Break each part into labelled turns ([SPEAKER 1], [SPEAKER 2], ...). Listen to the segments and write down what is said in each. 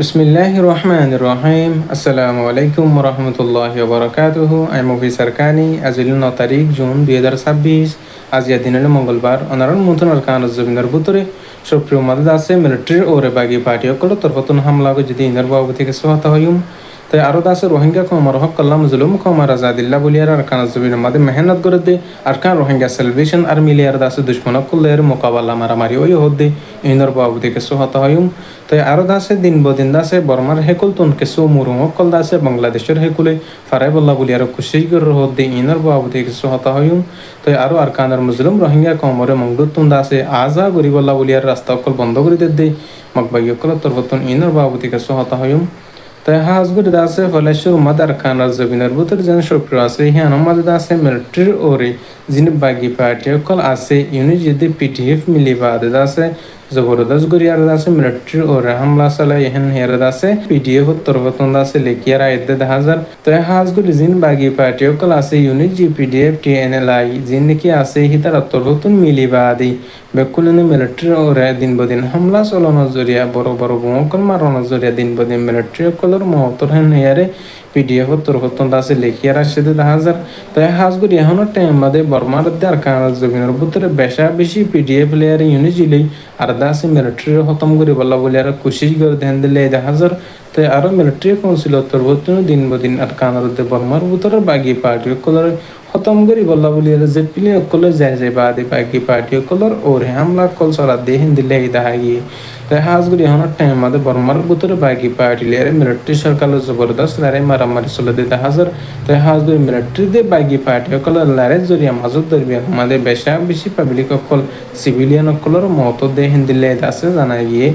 [SPEAKER 1] বিসমিল্লাহির রহমানির রহিম। আসসালামু আলাইকুম রহমতুল্লাহি ওবরাকাতুহু। আমি মুফিসার কানি। আজিল 9 তারিখ জুন 2026। আজিয়া দিনের মঙ্গলবার অনারণ মন্ত্রণার কানজ জমিনের ভিতরে সুপ্রিয় মাদদ আছে মিলিটারির ওরে বাগি পার্টি অকল তরফতুন হামলা যদি ইনার বাবু থেকে সোহাতা হইম তাই আরো দাসে রোহিঙ্গা কমর হক কল্লাম জুলুম কমর আজাদিল্লা বলিয়ার আর কানজ জমিনের মাদে মেহনত করে দে আর কান রোহিঙ্গা সেলিব্রেশন আর মিলিয়ার দাসে দুশ্মন কল্লের মোকাবেলা মারামারি ওই হদ্দে ইনার বাবু থেকে সোহাতা হইম তাই আরো দাসে দিন বদিন দাসে বর্মার হেকুল তুন কিছু মুরুম কল দাসে বাংলাদেশের হেকুলে ফারাই বল্লা বলি আর খুশি গর হদ্দে ইনার বাবুতে কিছু হতা হইম তাই আরো আর কানার মুসলিম রোহিঙ্গা কমরে মংদুত তুন দাসে আজা গরি বল্লা বলি আর রাস্তা অকল বন্ধ করে দে মকবাই অকল তরফতুন ইনার বাবুতে কিছু হতা হইম তাই হাজগুড়ি দাসে ফলেশ্বর মাদার খানার জবিনের বুতর যেন সক্রিয় আছে হিয়ান মাদ দাসে মিলিটারির ওরে যিনি বাগি পার্টি অকল আছে ইউনি যদি পিটিএফ মিলি বাদ দাসে জবরদস্ত গরিয়ার দাসে মিলিটারি ওরে হামলা চালাই এহেন হের দাসে পিডিএফ তরফতন দাসে লেকিয়ার আয়দে 10,000 তাই হাজগুড়ি যিন বাগি পার্টি অকল আছে ইউনি জি পিডিএফ টিএনএলআই যিন নাকি আছে হিতার তরফতন মিলি বাদি বেকুলিনে মিলিটারি ওরে দিন বদিন হামলা চলানোর জরিয়া বড় বড় বোমকল মারানোর জরিয়া দিন বদিন মিলিটারি অকলের মহতর হেন হেয়ারে পিডিএফ তরফতন দাসে লেখিয়ার আসছে 10,000 তাই হাজগুড়ি এখনো টাইম বাদে বর্মার আর কানার জমিনের ভিতরে বেশা বেশি পিডিএফ লেয়ার ইউনি জিলেই আর দাসে মিলিটারি খতম করে বলা বলে আর কোশিশ করে ধ্যান দিলে 10,000 তাই আরো মিলিটারি কাউন্সিল তরফতন দিন বদিন আর কানার বর্মার ভিতরে বাগি পার্টি কলর খতম করি বল্লা বলি যে পিলি অকলে যায় বাদে বাকি পার্টি অকলর ওর হামলা কল চলা দে হিন্দি লেগে দেখা গিয়ে তাই হাজগুড়ি এখন টাইম মাদে বর্মার ভিতরে বাকি পার্টি লিয়ারে মিলিটারি সরকারের জবরদস্ত লড়াই মারামারি চলে দে 10,000 তাই হাজগুড়ি মিলিটারি দে বাকি পার্টি অকলের লড়াই জরিয়া মাজত ধরবি আমাদের বেশা বেশি পাবলিক অকল সিভিলিয়ান অকলর মত দে হিন্দি লেগে আছে জানা গিয়ে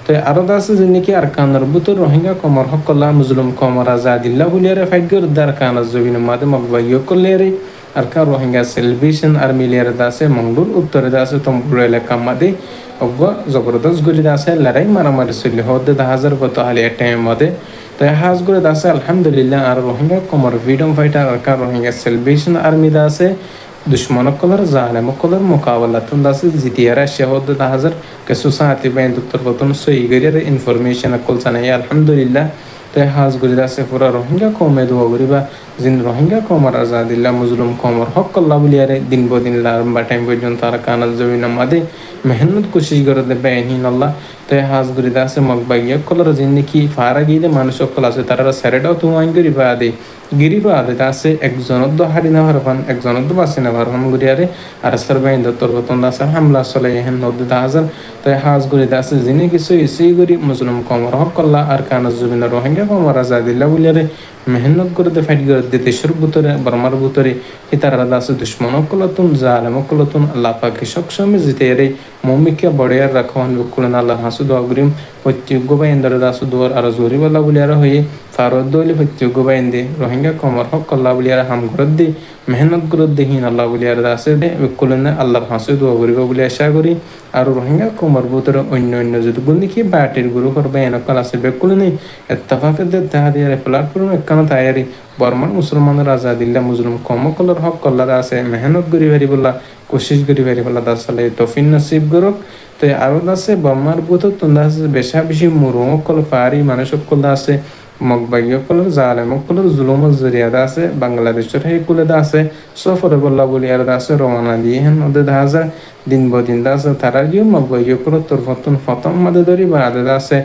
[SPEAKER 1] তাই আরো আছে যে নাকি আর কানার বুতর রোহিঙ্গা কমর হকল্লা মুসলিম কমর আজাদিল্লা বলিয়ারে ফাইগর দার কানার জবিনের মাদে মকবাইয় করলিয়ারে আর কা রোহিঙ্গা সেলিব্রেশন আর মিলিয়ারে দাসে মঙ্গল উত্তরে দাসে তম্বুর এলাকা মাদে অজ্ঞ জবরদস্ত গলি দাসে লড়াই মারামারি চলি হদে 10,000 কত হালি টাইম মাদে তাই হাজ করে দাসে আলহামদুলিল্লাহ আর রোহিঙ্গা কমর ফ্রিডম ফাইটার আর কা রোহিঙ্গা সেলিব্রেশন আর্মি দাসে दुश्मन कलर जालिम कलर मुकाबला तुम दास जितियारा शहद 10,000 कसु साथी बहन उत्तर वतन सही गरियर इन्फॉर्मेशन अकल सनाया अल्हम्दुलिल्लाह ते हाज गुरिदा से पूरा रोहिंग्या कौमे दुआ गरीबा जिन रोहिंग्या कौमर आजादिल्ला मुजलुम कौमर हक अल्लाह बुलियारे दिन बो दिन लारंबा टाइम पर्यंत तारा कानल जमीन मादे मेहनत कोशिश करते बेहिन अल्लाह ते हाज गुरिदा से मकबाइया कलर जिंदगी फारा गीदे मानुष अकल আছে তারা সেরেডাও তুমাইন গরিবা আদে গিরিবা আদে আছে একজনত হারি না হারফান একজনত বাসে না হারফান গুরিয়ারে আর সারবাইন দত্তর বতন আছে হামলা চলে হেন 90,000 তাই হাজ গুরিদা আছে জিনে কিছু ইসি গরি মুসলিম কমর হক আল্লাহ আর কানজ জমিন রোহিঙ্গা কমর আজাদিল্লা বুলিয়ারে মেহনত করতে ফাইট করতে দেশের ভিতরে বর্মার ভিতরে ইতারা দাস দুশ্মন কলতুন জালেম কলতুন আল্লাহ পাকে সবসময় জিতে রে মমিকে বড়িয়ার রাখওয়ান বকুলন আল্লাহ হাসুদ অগ্রিম প্রত্যেক বাইন্দর দাস দুয়ার আর জোরি বলা বুলিয়ার হয়ে ফারদ দলি প্রত্যেক বাইন্দে রোহিঙ্গা কমর হক আল্লাহ বুলিয়ার হাম করত দে মেহনত করত দেহিন আল্লাহ বুলিয়ার দাসে বকুলন আল্লাহ হাসুদ অগ্রিব বলে আশা করি আর রোহিঙ্গা কমর ভিতরে অন্য অন্য যদি বলি কি বাটির গুরু করবে এনকাল আছে বেকুলনি ইত্তেফাক দে তাহাদিয়ার প্ল্যাটফর্ম একখানা তায়ারি বর্মান মুসলমানের আজাদিল্লা মুসলিম কমকলর হক কল্লার আছে মেহনত করি ভারি বললা কোশিশ করি ভারি বললা দাসালে তফিন নসিব গরক তো আরো আছে বর্মার বুত তোমরা বেশা বেশি মুরুম কল পারি মানুষ কল আছে মকবাইয় কলর জালেম কলর জুলুম জরিয়াদা আছে বাংলাদেশের হে কুলে আছে সফর বল্লা বলি আর আছে রওনা দিয়ে হেন ওদের 10,000 দিন বদিন আছে তারা গিয়ে মকবাইয় কলর তোর ফতম মাদে ধরি বা আদা আছে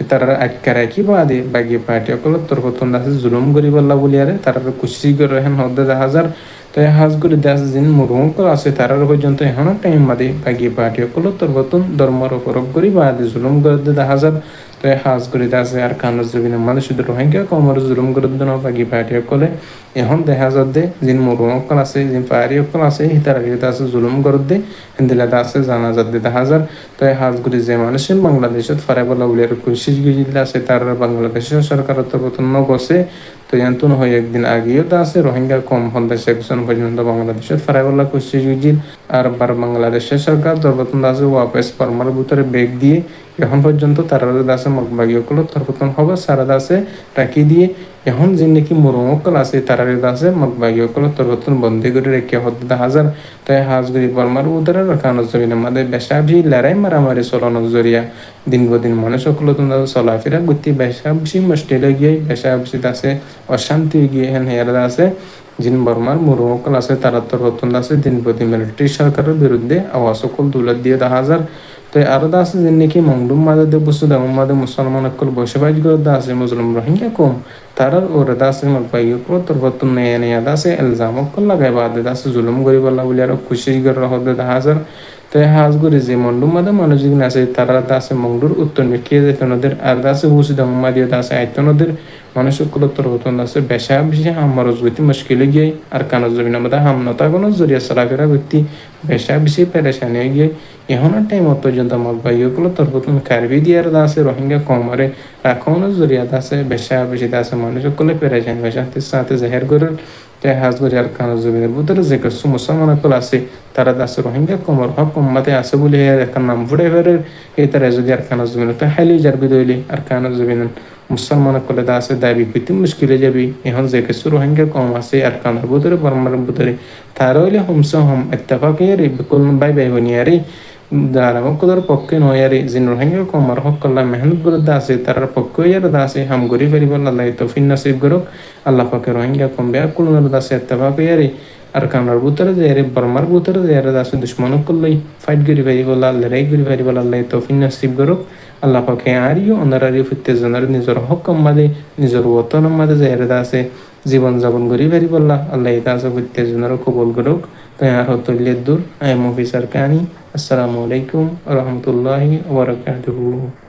[SPEAKER 1] তারা আটকারে কি বাদে বাগি পার্টি কলর তোর ফতন আছে জুলুম করি বল্লা বলি আরে তারা খুশি করে হেন ওদের 10,000 তাই হাজগুড়ি দাস দিন মুরুম আছে তারার পর্যন্ত এখন টাইম মাদে বাগি পার্টি কলর তোর ফতন ধর্মর উপর করি বাদে জুলুম করে 10,000 তো হাজগুড়ি দাসে আর কানর জবিনে মানুষ রোহিঙ্গা কমর জুলুম করে দিন বাগি পার্টি কলে এখন দেখা যাচ্ছে যিনি মুরুম অকল আছে যিনি পাহাড়ি অকল আছে হিতার আছে জুলুম করে দে হিন্দিলা দাসে জানা যাতে 10,000 তো হাজগুড়ি যে মানুষ বাংলাদেশত ফারে বলা উলিয়ার কোশিশ গিয়ে আছে তার বাংলাদেশের সরকারের তরফ বসে তো ইয়ান্তন হয়ে একদিন আগেও আছে রোহিঙ্গা কম 50 পর্যন্ত বাংলাদেশের ফারে বলা কোশিশ গিয়ে আর বাংলাদেশের সরকার তরফ আছে ওয়াপস ফর্মার ভিতরে বেগ দিয়ে এখন পর্যন্ত তারা দাসে মকবাগি অকল তরফতন হবে সারা দাসে টাকি দিয়ে এখন যে নাকি মুরুমকল আছে তারা আছে মগবাগিসকল তরবতন বন্দী করে রেখে হদ্দা হাজার তাই হাজগুড়ি বর্মার উদারের কানজ জমিনের মধ্যে বেশাবি লড়াই মারামারি চলানোর জরিয়া দিন বদিন মানুষ সকল চলাফেরা গতি বেশাবসি মুশকিলে গিয়ে বেশাবসি আছে অশান্তি গিয়ে হেন হেরা আছে জিন বর্মার মুরুমকল আছে তারা তরবতন আছে দিন বদিন মিলিটারি সরকারের বিরুদ্ধে আওয়াজ সকল দুলত দিয়ে দেখা হাজার তো আরো দা আছে যেন নাকি মংডুম মাদে দে বস্তু দাম মাদে মুসলমান অকল বসবাস করে দা আছে মুসলিম রোহিঙ্গা কম তারার ওরে দা আছে মগবাই কো তোর বর্তন নেয়া নেয়া দা আছে ইলজাম অকল লাগাই বাদে দা আছে জুলুম করি বলা বলি আর খুশি করে হদে দা হাজার তো হাজ করে যে মন্ডুম মাদে মানুষ যেগুলো আছে তারা দা আছে মংডুর উত্তর মিখিয়ে যেতে নদের আর দা আছে বসু দাম মাদিয়ে দা আছে আইত নদের মানুষ সকল তোর বর্তন আছে বেশা বেশি আমার রোজগতি মুশকিলে গিয়ে আর কানো জমিন আমাদের হামনতা কোনো জরিয়া চলাফেরা ব্যক্তি বেশা বেশি পেরেশানি গিয়ে এখনের টাইম পর্যন্ত মগবাইগুলো তোর প্রথম কার্বি দিয়ার আছে রোহিঙ্গা কমরে রাখনো জরিয়াত আছে বেশা বেশি আছে মানুষ সকলে পেরেছেন বেশান্তির সাথে জাহের করেন তাই হাজ করে আর কানো জমিনের ভিতরে যে কিছু মুসলমান সকল আছে তারা আছে রোহিঙ্গা কমর হক কম্মাতে আছে বলে একটা নাম ফুটে ফেরে এই তারা যদি আর কানো জমিন তো হাইলি জারবি দইলি আর কানো জমিন মুসলমান সকলে আছে দাবি করতে মুশকিলে যাবি এখন যে কিছু রোহিঙ্গা কম আছে আর কানোর ভিতরে বর্মার ভিতরে তারা হইলে হমস হম ইত্তেফাকে রে বিকল বাই বাই বনিয়ারি দারামকদের পক্ষে নয়ারি জিন রোহিঙ্গা কমার হকল্লা মেহনত করে আছে তার পক্ষে ইয়ার দাসে হাম গরি ফেরিব আল্লাহ তৌফিক নসিব করুক আল্লাহ পাকে রোহিঙ্গা কম বেয়া কুলুনের দাসে ইত্তেফাক ইয়ারি আর কানার ভিতরে যে রে বর্মার ভিতরে যে রে দাসে দুশ্মন করলেই ফাইট গরি ফেরিব আল্লাহ লড়াই গরি ফেরিব আল্লাহ তৌফিক নসিব করুক আল্লাহ পাকে আরিও অনারারি ফিতে জনের নিজের হক মাদে নিজের ওতন মাদে যে রে দাসে জীবন যাপন করি ফেরিব আল্লাহ আল্লাহ দাসে ফিতে জনের কবুল করুক তাই আর হতলিয়ে দূর আই মুফিসার কানি আসসালামু আলাইকুম ওয়া রাহমাতুল্লাহি ওয়া বারাকাতুহু